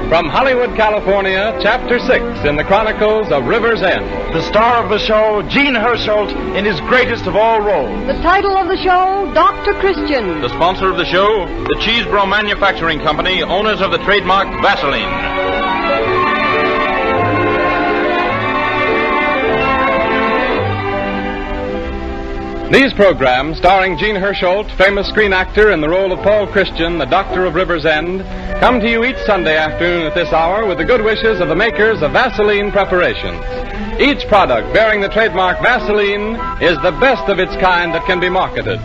From Hollywood, California, Chapter 6 in the Chronicles of River's End. The star of the show, Jean Hersholt, in his greatest of all roles. The title of the show, Dr. Christian. The sponsor of the show, the Cheesebro Manufacturing Company, owners of the trademark Vaseline. These programs, starring Jean Hersholt, famous screen actor in the role of Paul Christian, the Doctor of River's End, come to you each Sunday afternoon at this hour with the good wishes of the makers of Vaseline preparations. Each product bearing the trademark Vaseline is the best of its kind that can be marketed.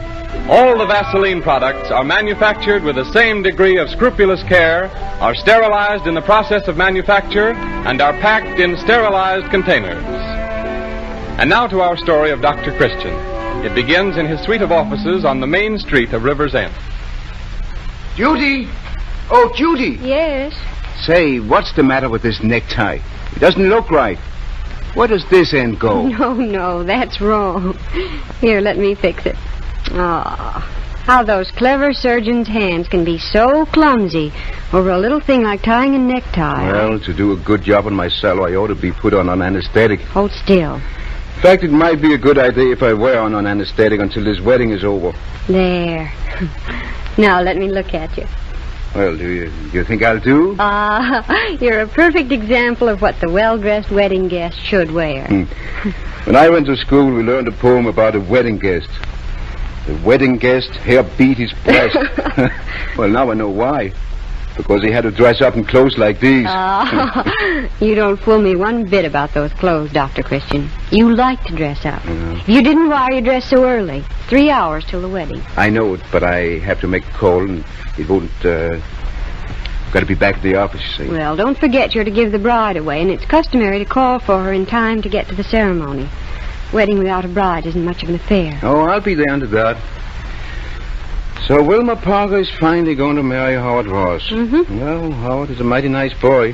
All the Vaseline products are manufactured with the same degree of scrupulous care, are sterilized in the process of manufacture, and are packed in sterilized containers. And now to our story of Dr. Christian. It begins in his suite of offices on the main street of River's End. Judy! Oh, Judy! Yes? Say, what's the matter with this necktie? It doesn't look right. Where does this end go? No, that's wrong. Here, let me fix it. How those clever surgeons' hands can be so clumsy over a little thing like tying a necktie. Well, to do a good job on myself, I ought to be put on anesthetic. Hold still. In fact, it might be a good idea if I were on anesthetic until this wedding is over. There. Now, let me look at you. Well, do you think I'll do? You're a perfect example of what the well-dressed wedding guest should wear. When I went to school, we learned a poem about a wedding guest. The wedding guest hair beat his breast. Well, now I know why. Because he had to dress up in clothes like these. You don't fool me one bit about those clothes, Dr. Christian. You like to dress up. Yeah. If you didn't, why you dress so early? 3 hours till the wedding. I know it, but I have to make a call, and it won't... Got to be back at the office, you see. Well, don't forget you're to give the bride away, and it's customary to call for her in time to get to the ceremony. Wedding without a bride isn't much of an affair. Oh, I'll be there under that. So Wilma Parker is finally going to marry Howard Ross. Mm-hmm. Well, Howard is a mighty nice boy.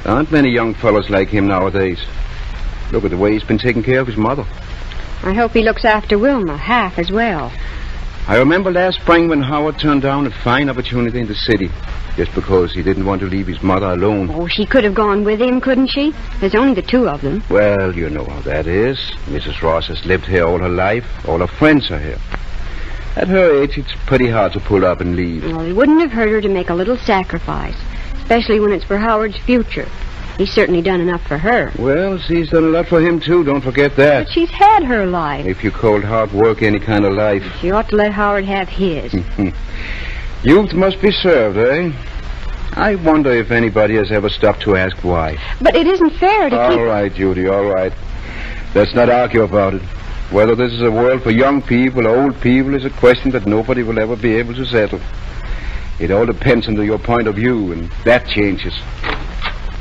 There aren't many young fellows like him nowadays. Look at the way he's been taking care of his mother. I hope he looks after Wilma half as well. I remember last spring when Howard turned down a fine opportunity in the city, just because he didn't want to leave his mother alone. Oh, she could have gone with him, couldn't she? There's only the two of them. Well, you know how that is. Mrs. Ross has lived here all her life. All her friends are here. At her age, it's pretty hard to pull up and leave. Well, it wouldn't have hurt her to make a little sacrifice, especially when it's for Howard's future. He's certainly done enough for her. Well, she's done a lot for him, too. Don't forget that. But she's had her life. If you called hard work any kind of life. She ought to let Howard have his. Youth must be served, eh? I wonder if anybody has ever stopped to ask why. But it isn't fair to keep... All right, Judy, all right. Let's not argue about it. Whether this is a world for young people or old people is a question that nobody will ever be able to settle. It all depends on your point of view, and that changes.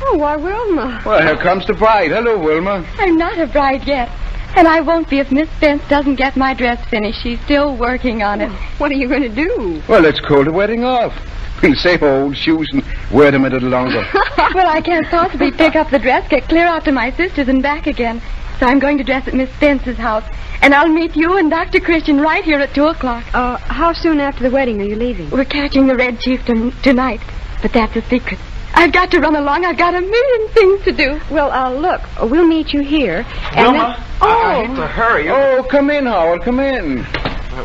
Oh, why, Wilma. Well, here comes the bride. Hello, Wilma. I'm not a bride yet. And I won't be if Miss Spence doesn't get my dress finished. She's still working on it. What are you going to do? Well, let's call the wedding off. We'll save her old shoes and wear them a little longer. Well, I can't possibly pick up the dress, get clear out to my sister's and back again. So I'm going to dress at Miss Spence's house. And I'll meet you and Dr. Christian right here at 2 o'clock. How soon after the wedding are you leaving? We're catching the Red Chieftain tonight. But that's a secret. I've got to run along. I've got a million things to do. Well, look, we'll meet you here. Wilma, Then... I hate to hurry you. Oh, come in, Howard, come in.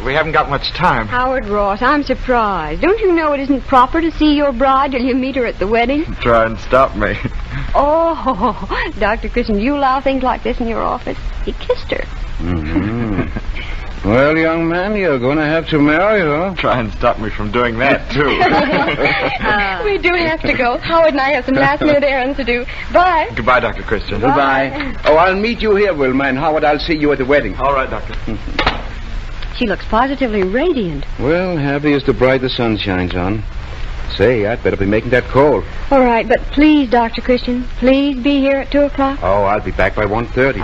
We haven't got much time. Howard Ross, I'm surprised. Don't you know it isn't proper to see your bride till you meet her at the wedding? Try and stop me. Oh, Dr. Christian, do you allow things like this in your office? He kissed her. Mm-hmm. Well, young man, you're going to have to marry her. Try and stop me from doing that, too. We do have to go. Howard and I have some last-minute errands to do. Bye. Goodbye, Dr. Christian. Goodbye. Oh, I'll meet you here, Wilma, and Howard, I'll see you at the wedding. All right, Doctor. She looks positively radiant. Well, happy as the bride the sun shines on. Say, I'd better be making that call. All right, but please, Dr. Christian, please be here at 2 o'clock. Oh, I'll be back by 1:30.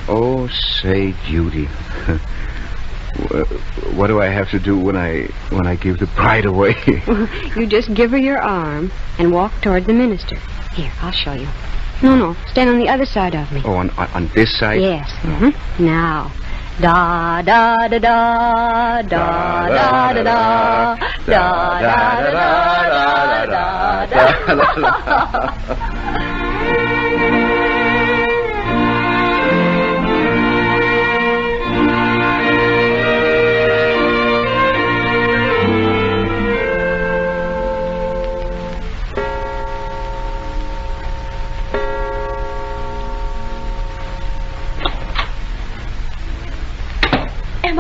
Oh, say, Judy. What do I have to do when I give the bride away? You just give her your arm and walk toward the minister. Here, I'll show you. No, stand on the other side of me. Oh, on this side? Yes. Mm-hmm. Now. Da da da da da da da da da da da da da Am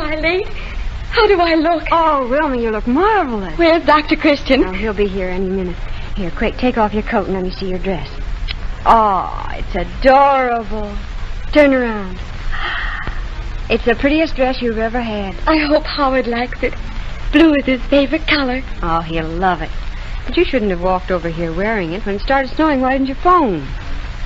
I late? How do I look? Oh, Wilma, you look marvelous. Where's Dr. Christian? Oh, he'll be here any minute. Here, quick, take off your coat and let me see your dress. Oh, it's adorable. Turn around. It's the prettiest dress you've ever had. I hope Howard likes it. Blue is his favorite color. Oh, he'll love it. But you shouldn't have walked over here wearing it. When it started snowing, why didn't you phone?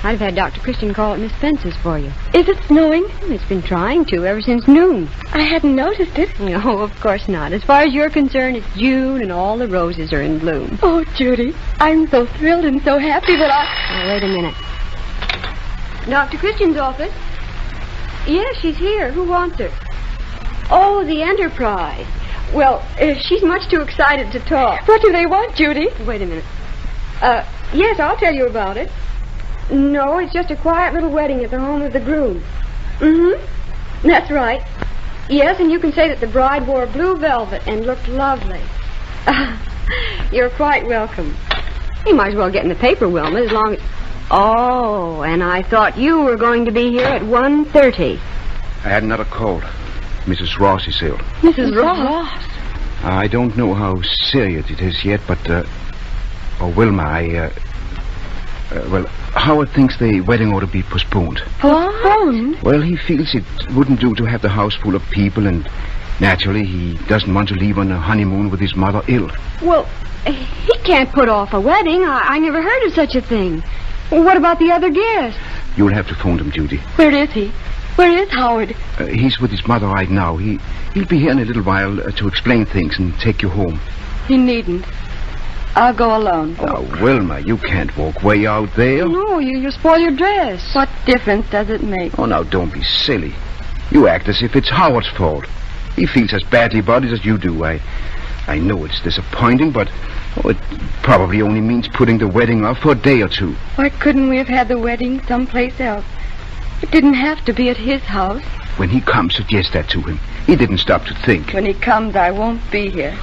I'd have had Dr. Christian call at Miss Spence's for you. Is it snowing? It's been trying to ever since noon. I hadn't noticed it. No, of course not. As far as you're concerned, it's June and all the roses are in bloom. Oh, Judy, I'm so thrilled and so happy that I... Now, wait a minute. Dr. Christian's office? Yes, she's here. Who wants her? Oh, the Enterprise. Well, she's much too excited to talk. What do they want, Judy? Wait a minute. Yes, I'll tell you about it. No, it's just a quiet little wedding at the home of the groom. Mm-hmm. That's right. Yes, and you can say that the bride wore blue velvet and looked lovely. You're quite welcome. You might as well get in the paper, Wilma, as long as... Oh, and I thought you were going to be here at 1:30. I had another call. Mrs. Ross is ill. Mrs. Ross? I don't know how serious it is yet, but... Wilma, well, Howard thinks the wedding ought to be postponed. Postponed? Well, he feels it wouldn't do to have the house full of people, and naturally he doesn't want to leave on a honeymoon with his mother ill. Well, he can't put off a wedding. I never heard of such a thing. Well, what about the other guests? You'll have to phone him, Judy. Where is he? Where is Howard? He's with his mother right now. He'll be here in a little while to explain things and take you home. He needn't. I'll go alone. Now, Wilma, you can't walk way out there. No, you'll spoil your dress. What difference does it make? Oh, now, don't be silly. You act as if it's Howard's fault. He feels as badly about it as you do. I know it's disappointing, but it probably only means putting the wedding off for a day or two. Why couldn't we have had the wedding someplace else? It didn't have to be at his house. When he comes, suggest that to him. He didn't stop to think. When he comes, I won't be here.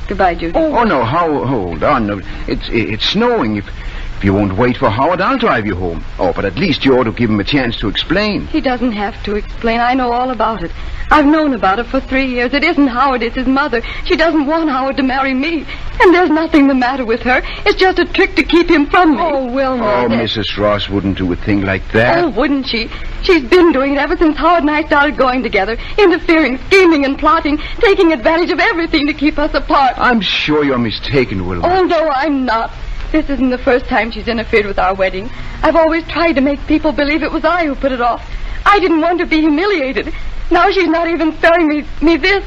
Goodbye, Judy. Oh, no, hold on. No, it's snowing. If you won't wait for Howard, I'll drive you home. Oh, but at least you ought to give him a chance to explain. He doesn't have to explain. I know all about it. I've known about it for 3 years. It isn't Howard, it's his mother. She doesn't want Howard to marry me. And there's nothing the matter with her. It's just a trick to keep him from me. Oh, Wilma. Oh, Mrs. Ross wouldn't do a thing like that. Oh, wouldn't she? She's been doing it ever since Howard and I started going together. Interfering, scheming, and plotting. Taking advantage of everything to keep us apart. I'm sure you're mistaken, Wilma. Oh, no, I'm not. This isn't the first time she's interfered with our wedding. I've always tried to make people believe it was I who put it off. I didn't want to be humiliated. Now she's not even sparing me this.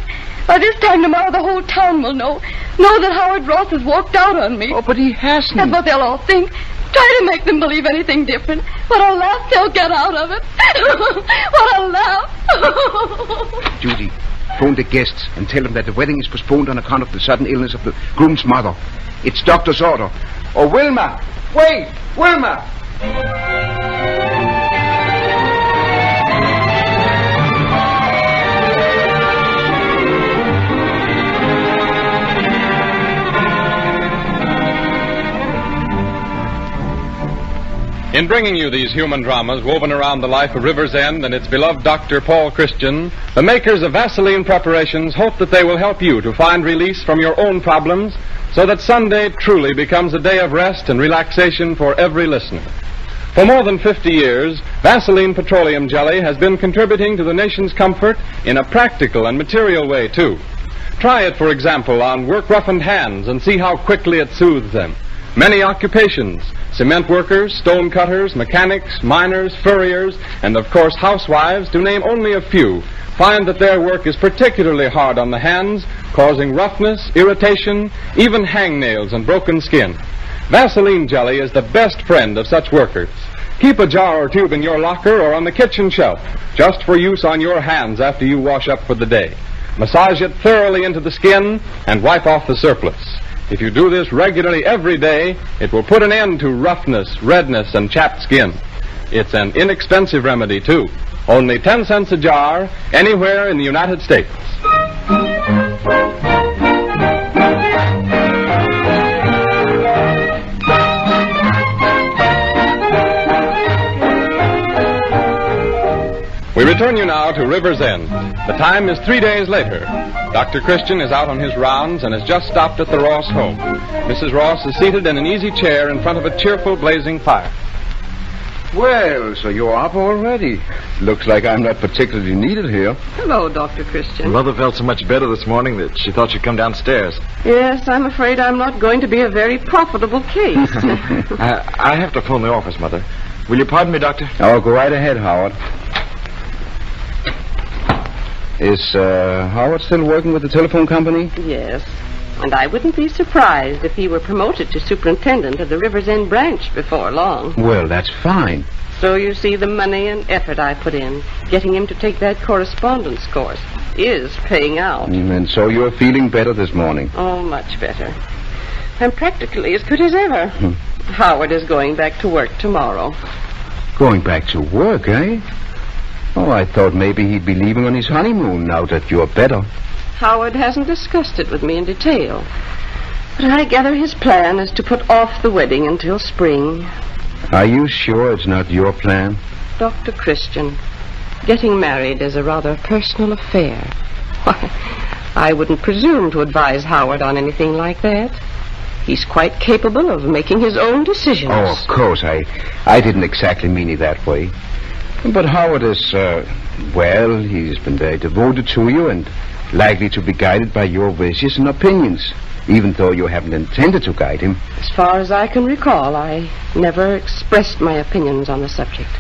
By this time tomorrow, the whole town will know that Howard Ross has walked out on me. Oh, but he hasn't. That's what they'll all think. Try to make them believe anything different. What a laugh they'll get out of it. What a laugh. Judy, phone the guests and tell them that the wedding is postponed on account of the sudden illness of the groom's mother. It's doctor's order. Oh, Wilma! Wait! Wilma! In bringing you these human dramas woven around the life of River's End and its beloved Dr. Paul Christian, the makers of Vaseline preparations hope that they will help you to find release from your own problems so that Sunday truly becomes a day of rest and relaxation for every listener. For more than 50 years, Vaseline Petroleum Jelly has been contributing to the nation's comfort in a practical and material way, too. Try it, for example, on work-roughened hands and see how quickly it soothes them. Many occupations, cement workers, stone cutters, mechanics, miners, furriers, and of course housewives, to name only a few, find that their work is particularly hard on the hands, causing roughness, irritation, even hangnails and broken skin. Vaseline Jelly is the best friend of such workers. Keep a jar or tube in your locker or on the kitchen shelf, just for use on your hands after you wash up for the day. Massage it thoroughly into the skin and wipe off the surplus. If you do this regularly every day, it will put an end to roughness, redness, and chapped skin. It's an inexpensive remedy, too. Only 10 cents a jar, anywhere in the United States. We return you now to River's End. The time is 3 days later. Dr. Christian is out on his rounds and has just stopped at the Ross home. Mrs. Ross is seated in an easy chair in front of a cheerful, blazing fire. Well, so you're up already. Looks like I'm not particularly needed here. Hello, Dr. Christian. Mother felt so much better this morning that she thought she'd come downstairs. Yes, I'm afraid I'm not going to be a very profitable case. I have to phone the office, Mother. Will you pardon me, Doctor? Oh, go right ahead, Howard. Is Howard still working with the telephone company? Yes, and I wouldn't be surprised if he were promoted to superintendent of the River's End branch before long. Well, that's fine. So you see, the money and effort I put in, getting him to take that correspondence course, is paying out. And so you're feeling better this morning? Oh, much better. I'm practically as good as ever. Howard is going back to work tomorrow. Going back to work, eh? Oh, I thought maybe he'd be leaving on his honeymoon now that you're better. Howard hasn't discussed it with me in detail. But I gather his plan is to put off the wedding until spring. Are you sure it's not your plan? Dr. Christian, getting married is a rather personal affair. Why, I wouldn't presume to advise Howard on anything like that. He's quite capable of making his own decisions. Oh, of course. I didn't exactly mean it that way. But Howard is, well, he's been very devoted to you and likely to be guided by your wishes and opinions, even though you haven't intended to guide him. As far as I can recall, I never expressed my opinions on the subject.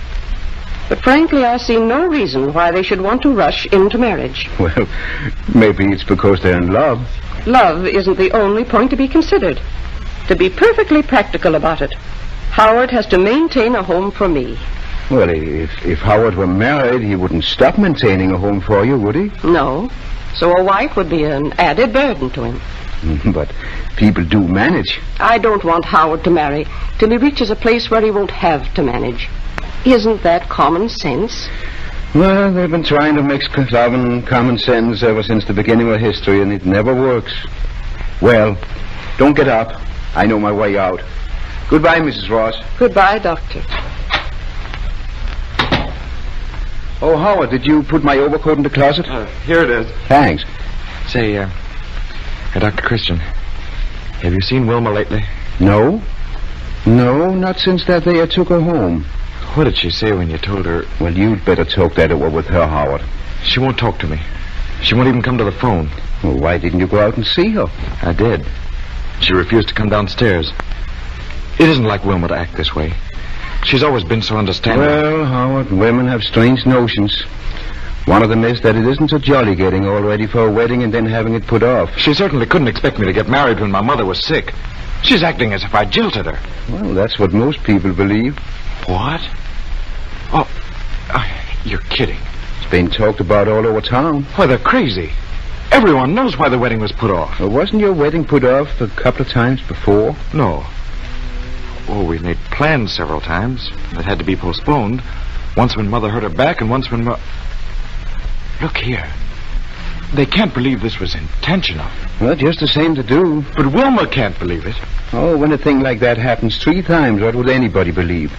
But frankly, I see no reason why they should want to rush into marriage. Well, maybe it's because they're in love. Love isn't the only point to be considered. To be perfectly practical about it, Howard has to maintain a home for me. Well, if Howard were married, he wouldn't stop maintaining a home for you, would he? No. So a wife would be an added burden to him. But people do manage. I don't want Howard to marry till he reaches a place where he won't have to manage. Isn't that common sense? Well, they've been trying to mix love and common sense ever since the beginning of history, and it never works. Well, don't get up. I know my way out. Goodbye, Mrs. Ross. Goodbye, Doctor. Oh, Howard, did you put my overcoat in the closet? Here it is. Thanks. Say, Dr. Christian, have you seen Wilma lately? No. No, not since that day I took her home. What did she say when you told her? Well, you'd better talk that over with her, Howard. She won't talk to me. She won't even come to the phone. Well, why didn't you go out and see her? I did. She refused to come downstairs. It isn't like Wilma to act this way. She's always been so understanding. Well, Howard, women have strange notions. One of them is that it isn't so jolly getting all ready for a wedding and then having it put off. She certainly couldn't expect me to get married when my mother was sick. She's acting as if I jilted her. Well, that's what most people believe. What? Oh, you're kidding. It's been talked about all over town. Why, they're crazy. Everyone knows why the wedding was put off. Well, wasn't your wedding put off a couple of times before? No. Oh, we made plans several times that had to be postponed. Once when Mother hurt her back and once when... Look here. They can't believe this was intentional. Well, just the same to do. But Wilma can't believe it. Oh, when a thing like that happens 3 times, what would anybody believe?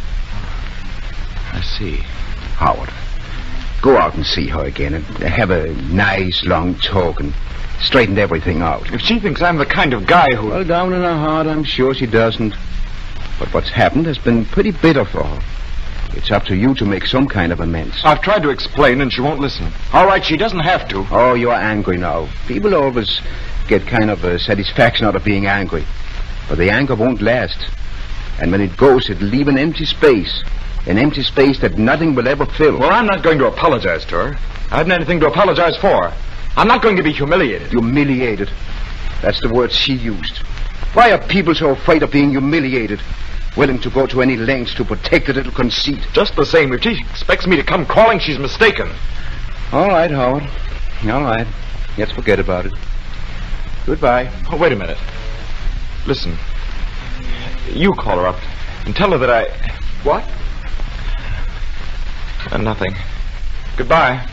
I see. Howard, go out and see her again and have a nice long talk and straighten everything out. If she thinks I'm the kind of guy who... Well, down in her heart, I'm sure she doesn't. But what's happened has been pretty bitter for her. It's up to you to make some kind of amends. I've tried to explain and she won't listen. All right, she doesn't have to. Oh, you're angry now. People always get kind of a satisfaction out of being angry. But the anger won't last. And when it goes, it'll leave an empty space. An empty space that nothing will ever fill. Well, I'm not going to apologize to her. I haven't anything to apologize for. I'm not going to be humiliated. Humiliated? That's the word she used. Why are people so afraid of being humiliated? Willing to go to any lengths to protect a little conceit. Just the same, if she expects me to come crawling, she's mistaken. All right, Howard. All right. Let's forget about it. Goodbye. Oh, wait a minute. Listen. You call her up and tell her that I... What? Nothing. Goodbye.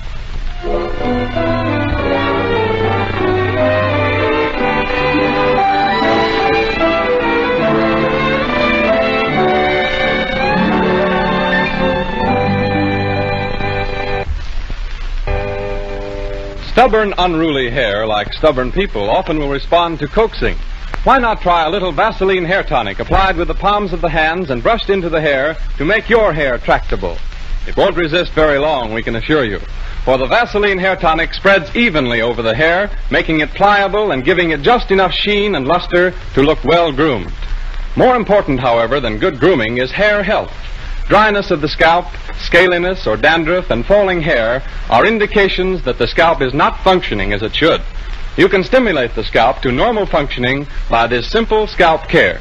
Stubborn, unruly hair, like stubborn people, often will respond to coaxing. Why not try a little Vaseline hair tonic applied with the palms of the hands and brushed into the hair to make your hair tractable? It won't resist very long, we can assure you. For the Vaseline hair tonic spreads evenly over the hair, making it pliable and giving it just enough sheen and luster to look well groomed. More important, however, than good grooming is hair health. Dryness of the scalp, scaliness or dandruff, and falling hair are indications that the scalp is not functioning as it should. You can stimulate the scalp to normal functioning by this simple scalp care.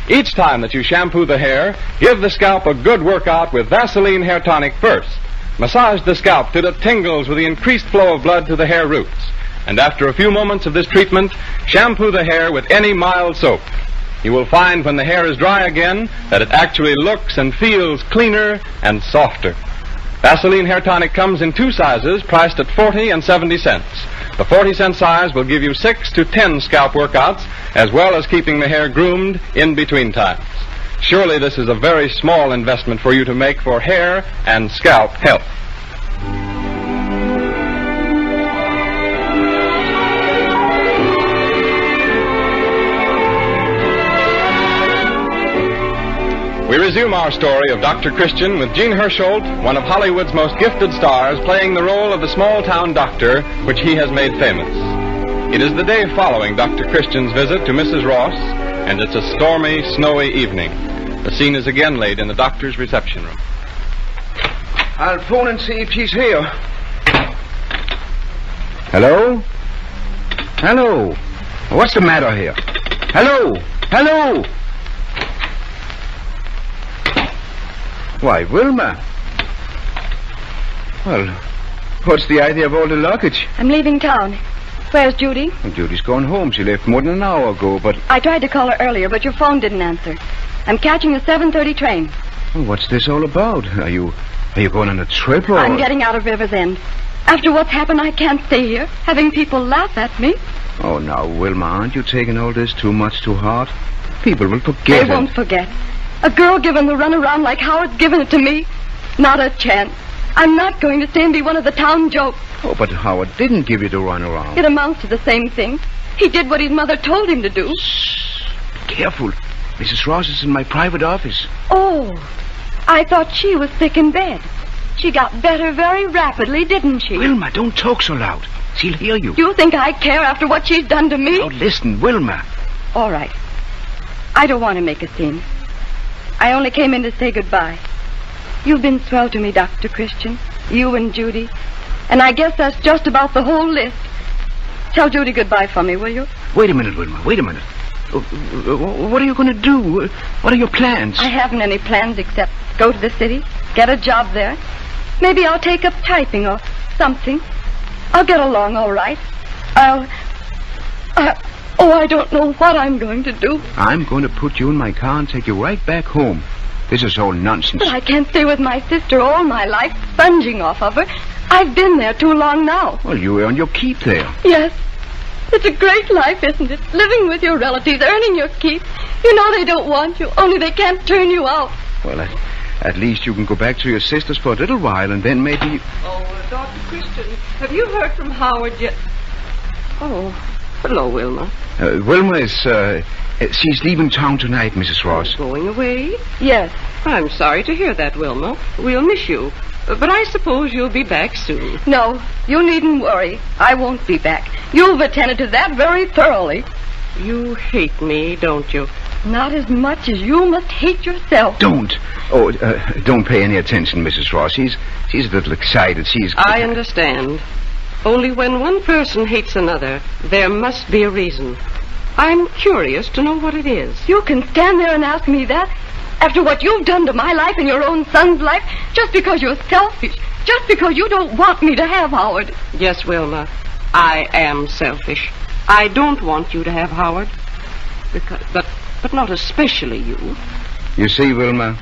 Each time that you shampoo the hair, give the scalp a good workout with Vaseline hair tonic first. Massage the scalp till it tingles with the increased flow of blood to the hair roots. And after a few moments of this treatment, shampoo the hair with any mild soap. You will find when the hair is dry again that it actually looks and feels cleaner and softer. Vaseline hair tonic comes in 2 sizes, priced at 40 and 70 cents. The 40-cent size will give you 6 to 10 scalp workouts, as well as keeping the hair groomed in between times. Surely this is a very small investment for you to make for hair and scalp health. We resume our story of Dr. Christian with Jean Hersholt, one of Hollywood's most gifted stars, playing the role of the small-town doctor, which he has made famous. It is the day following Dr. Christian's visit to Mrs. Ross, and it's a stormy, snowy evening. The scene is again laid in the doctor's reception room. I'll phone and see if she's here. Hello? Hello? What's the matter here? Hello? Hello? Why, Wilma. Well, what's the idea of all the luggage? I'm leaving town. Where's Judy? Well, Judy's gone home. She left more than an hour ago, but... I tried to call her earlier, but your phone didn't answer. I'm catching a 7:30 train. Well, what's this all about? Are you going on a trip, or... I'm getting out of River's End. After what's happened, I can't stay here, having people laugh at me. Oh, now, Wilma, aren't you taking all this too much to heart? People will forget it. They won't forget. A girl given the runaround like Howard's given it to me. Not a chance. I'm not going to stay and be one of the town jokes. Oh, but Howard didn't give you the runaround. It amounts to the same thing. He did what his mother told him to do. Shh. Be careful. Mrs. Ross is in my private office. Oh, I thought she was sick in bed. She got better very rapidly, didn't she? Wilma, don't talk so loud. She'll hear you. You think I care after what she's done to me? Now, listen, Wilma. All right. I don't want to make a scene. I only came in to say goodbye. You've been swell to me, Dr. Christian. You and Judy. And I guess that's just about the whole list. Tell Judy goodbye for me, will you? Wait a minute, Wilma. Wait a minute. What are you going to do? What are your plans? I haven't any plans except go to the city, get a job there. Maybe I'll take up typing or something. I'll get along all right. I don't know what I'm going to do. I'm going to put you in my car and take you right back home. This is all nonsense. But I can't stay with my sister all my life, sponging off of her. I've been there too long now. Well, you earned your keep there. Yes. It's a great life, isn't it? Living with your relatives, earning your keep. You know they don't want you, only they can't turn you out. Well, at least you can go back to your sisters for a little while, and then maybe... Oh, Dr. Christian, have you heard from Howard yet? Oh, hello, Wilma. Wilma is, she's leaving town tonight, Mrs. Ross. Going away? Yes. I'm sorry to hear that, Wilma. We'll miss you. But I suppose you'll be back soon. No, you needn't worry. I won't be back. You've attended to that very thoroughly. You hate me, don't you? Not as much as you must hate yourself. Don't. Oh, don't pay any attention, Mrs. Ross. She's a little excited. I understand. Only when one person hates another, there must be a reason. I'm curious to know what it is. You can stand there and ask me that? After what you've done to my life and your own son's life, just because you're selfish, just because you don't want me to have Howard. Yes, Wilma, I am selfish. I don't want you to have Howard. but not especially you. You see, Wilma,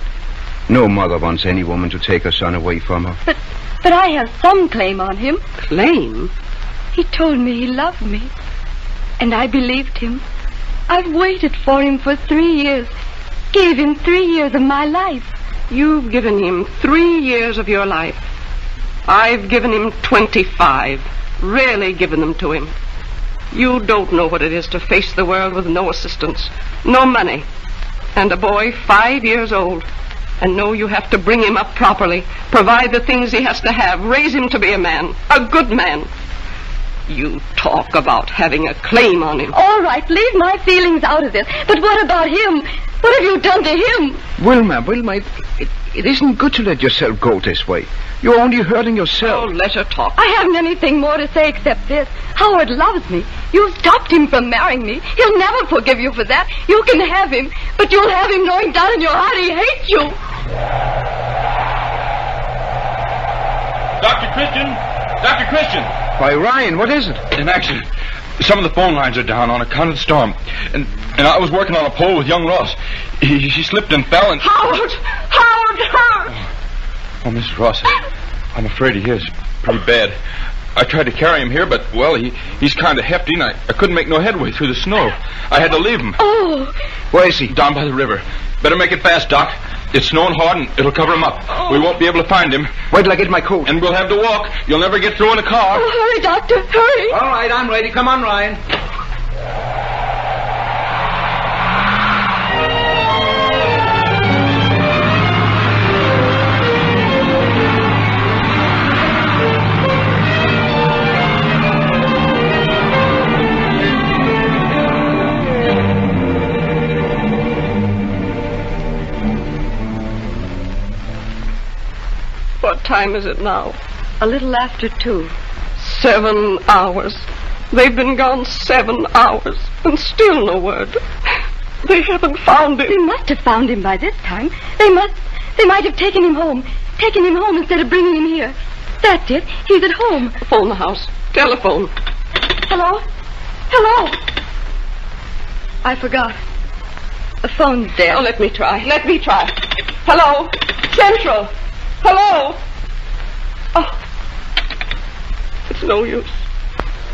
no mother wants any woman to take her son away from her. But I have some claim on him. Claim? He told me he loved me, and I believed him. I've waited for him for 3 years, gave him 3 years of my life. You've given him 3 years of your life. I've given him 25. Really given them to him. You don't know what it is to face the world with no assistance, no money, and a boy 5 years old. And know you have to bring him up properly, provide the things he has to have, raise him to be a man, a good man. You talk about having a claim on him. All right, leave my feelings out of this. But what about him? What have you done to him? Wilma, it isn't good to let yourself go this way. You're only hurting yourself. Oh, let her talk. I haven't anything more to say except this. Howard loves me. You stopped him from marrying me. He'll never forgive you for that. You can have him, but you'll have him knowing down in your heart he hates you. Dr. Christian! Dr. Christian! Why, Ryan, what is it? An accident. Some of the phone lines are down on account of the storm. And I was working on a pole with young Ross. She slipped and fell and... Howard! Oh, Mrs. Ross, I'm afraid he is pretty bad. I tried to carry him here, but, well, he's kind of hefty, and I couldn't make no headway through the snow. I had to leave him. Oh! Where is he? Down by the river. Better make it fast, Doc. It's snowing hard, and it'll cover him up. We won't be able to find him. Wait till I get my coat. And we'll have to walk. You'll never get through in a car. Oh, hurry, Doctor, hurry. All right, I'm ready. Come on, Ryan. What time is it now? A little after 2. 7 hours. They've been gone 7 hours, and still no word. They haven't found him. They must have found him by this time. They might have taken him home. Taken him home instead of bringing him here. That's it. He's at home. Phone the house. Telephone. Hello? Hello? I forgot. The phone's dead. Oh, let me try. Hello? Central. Hello? Oh. It's no use.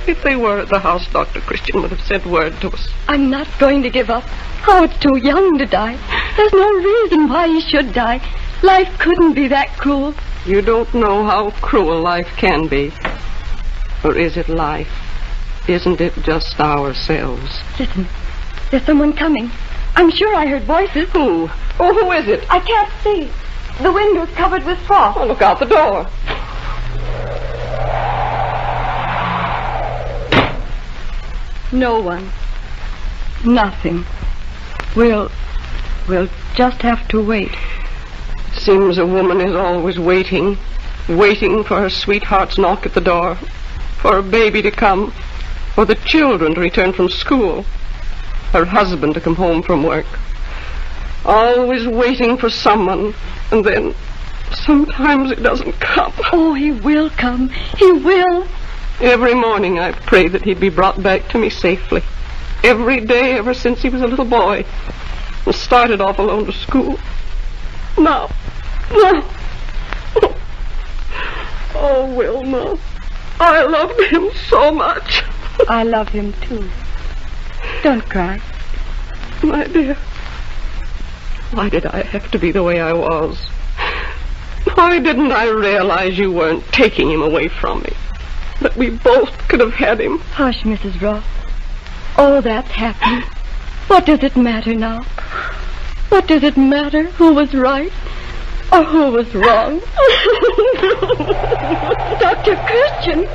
If they were at the house, Dr. Christian would have sent word to us. I'm not going to give up. Howard's too young to die. There's no reason why he should die. Life couldn't be that cruel. You don't know how cruel life can be. Or is it life? Isn't it just ourselves? Listen, there's someone coming. I'm sure I heard voices. Who? Oh, who is it? I can't see. The window's covered with frost. Oh, look out the door. No one. Nothing. We'll just have to wait. Seems a woman is always waiting. Waiting for her sweetheart's knock at the door. For her baby to come. For the children to return from school. Her husband to come home from work. Always waiting for someone. And then sometimes he doesn't come. Oh, he will come. He will. Every morning I pray that he'd be brought back to me safely. Every day ever since he was a little boy. And started off alone to school. Now. Oh, Wilma. I loved him so much. I love him, too. Don't cry. My dear. Why did I have to be the way I was? Why didn't I realize you weren't taking him away from me? That we both could have had him. Hush, Mrs. Ross. All that's happened. What does it matter now? What does it matter who was right or who was wrong? Dr. Christian!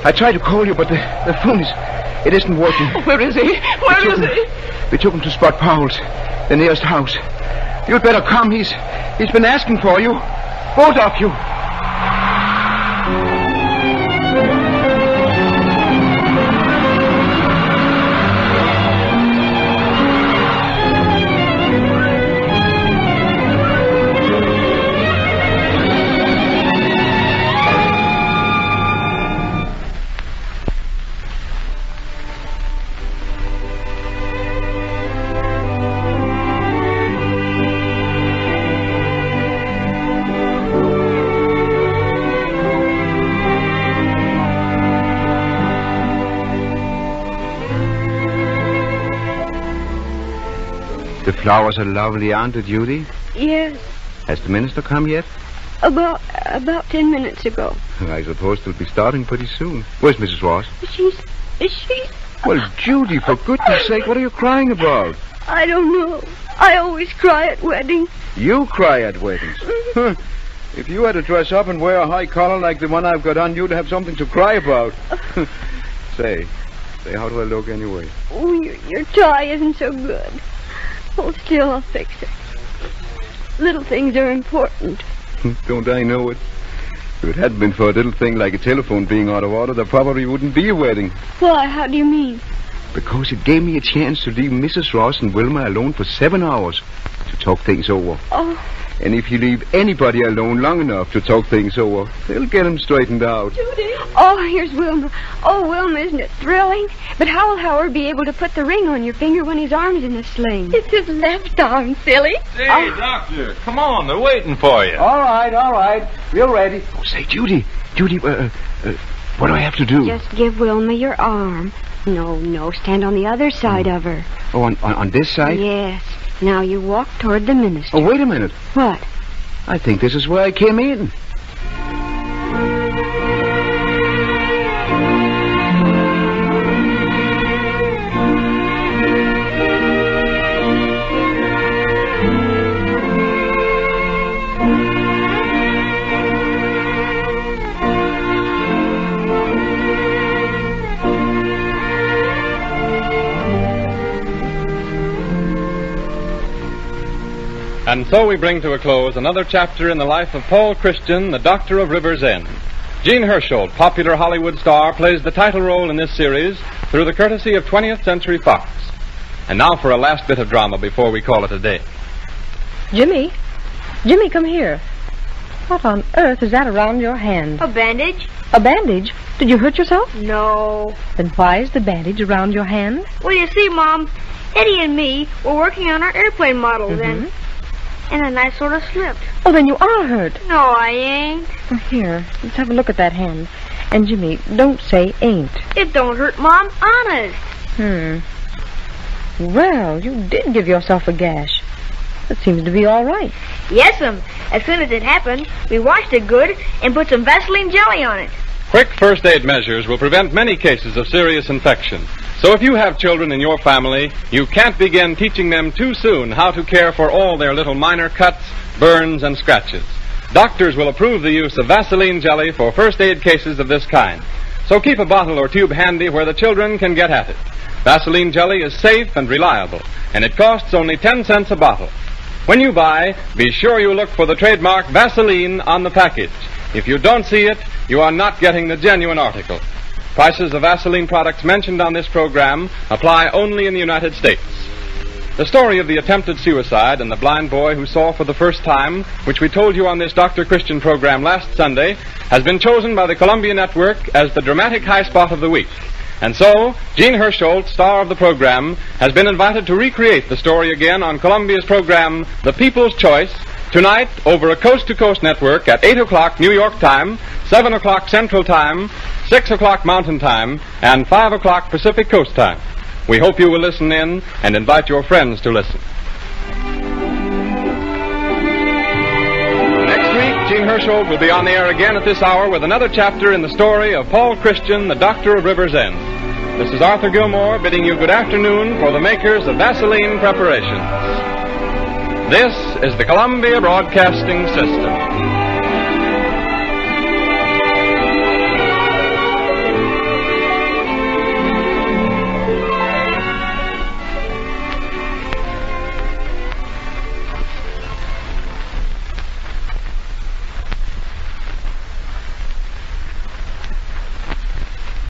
I tried to call you, but the phone isn't working. Where is he? Where is he? We took him to Spot Powell's, the nearest house. You'd better come. He's been asking for you. Both of you. The flowers are lovely, aren't they, Judy? Yes, Has the minister come yet? about 10 minutes ago. I suppose they'll be starting pretty soon. Where's Mrs. Ross? Is she? Well, Judy, for goodness sake, what are you crying about? I don't know. I always cry at weddings. You cry at weddings? Huh. If you had to dress up and wear a high collar like the one I've got on, you'd have something to cry about. Say, how do I look anyway? Oh, your tie isn't so good. Hold still, I'll fix it. Little things are important. Don't I know it? If it hadn't been for a little thing like a telephone being out of order, there probably wouldn't be a wedding. Why? How do you mean? Because it gave me a chance to leave Mrs. Ross and Wilma alone for 7 hours to talk things over. Oh. And if you leave anybody alone long enough to talk things over, they'll get them straightened out. Judy! Oh, here's Wilma. Oh, Wilma, isn't it thrilling? But how will Howard be able to put the ring on your finger when his arm's in a sling? It's his left arm, silly. Hey, Doctor, come on. They're waiting for you. All right. We're ready. Oh, say, Judy, what do I have to do? Just give Wilma your arm. No, stand on the other side of her. Oh, on this side? Yes. Now you walk toward the minister. Oh, wait a minute. What? I think this is where I came in. And so we bring to a close another chapter in the life of Paul Christian, the Doctor of River's End. Jean Hersholt, popular Hollywood star, plays the title role in this series through the courtesy of 20th Century Fox. And now for a last bit of drama before we call it a day. Jimmy, come here. What on earth is that around your hand? A bandage? A bandage? Did you hurt yourself? No. Then why is the bandage around your hand? Well, you see, Mom, Eddie and me were working on our airplane models and then I sort of slipped. Oh, then you are hurt. No, I ain't. Well, here, let's have a look at that hand. And, Jimmy, don't say ain't. It don't hurt, Mom. Honest. Well, you did give yourself a gash. That seems to be all right. Yes'm. As soon as it happened, we washed it good and put some Vaseline jelly on it. Quick first aid measures will prevent many cases of serious infection. So if you have children in your family, you can't begin teaching them too soon how to care for all their little minor cuts, burns, and scratches. Doctors will approve the use of Vaseline jelly for first aid cases of this kind. So keep a bottle or tube handy where the children can get at it. Vaseline jelly is safe and reliable, and it costs only 10 cents a bottle. When you buy, be sure you look for the trademark Vaseline on the package. If you don't see it, you are not getting the genuine article. Prices of Vaseline products mentioned on this program apply only in the United States. The story of the attempted suicide and the blind boy who saw for the first time, which we told you on this Dr. Christian program last Sunday, has been chosen by the Columbia Network as the dramatic high spot of the week. And so, Jean Hersholt, star of the program, has been invited to recreate the story again on Columbia's program, The People's Choice, tonight over a coast-to-coast network at 8 o'clock New York time, 7 o'clock Central Time, 6 o'clock Mountain Time, and 5 o'clock Pacific Coast Time. We hope you will listen in and invite your friends to listen. Next week, Jean Hersholt will be on the air again at this hour with another chapter in the story of Paul Christian, the Doctor of River's End. This is Arthur Gilmore bidding you good afternoon for the makers of Vaseline Preparations. This is the Columbia Broadcasting System.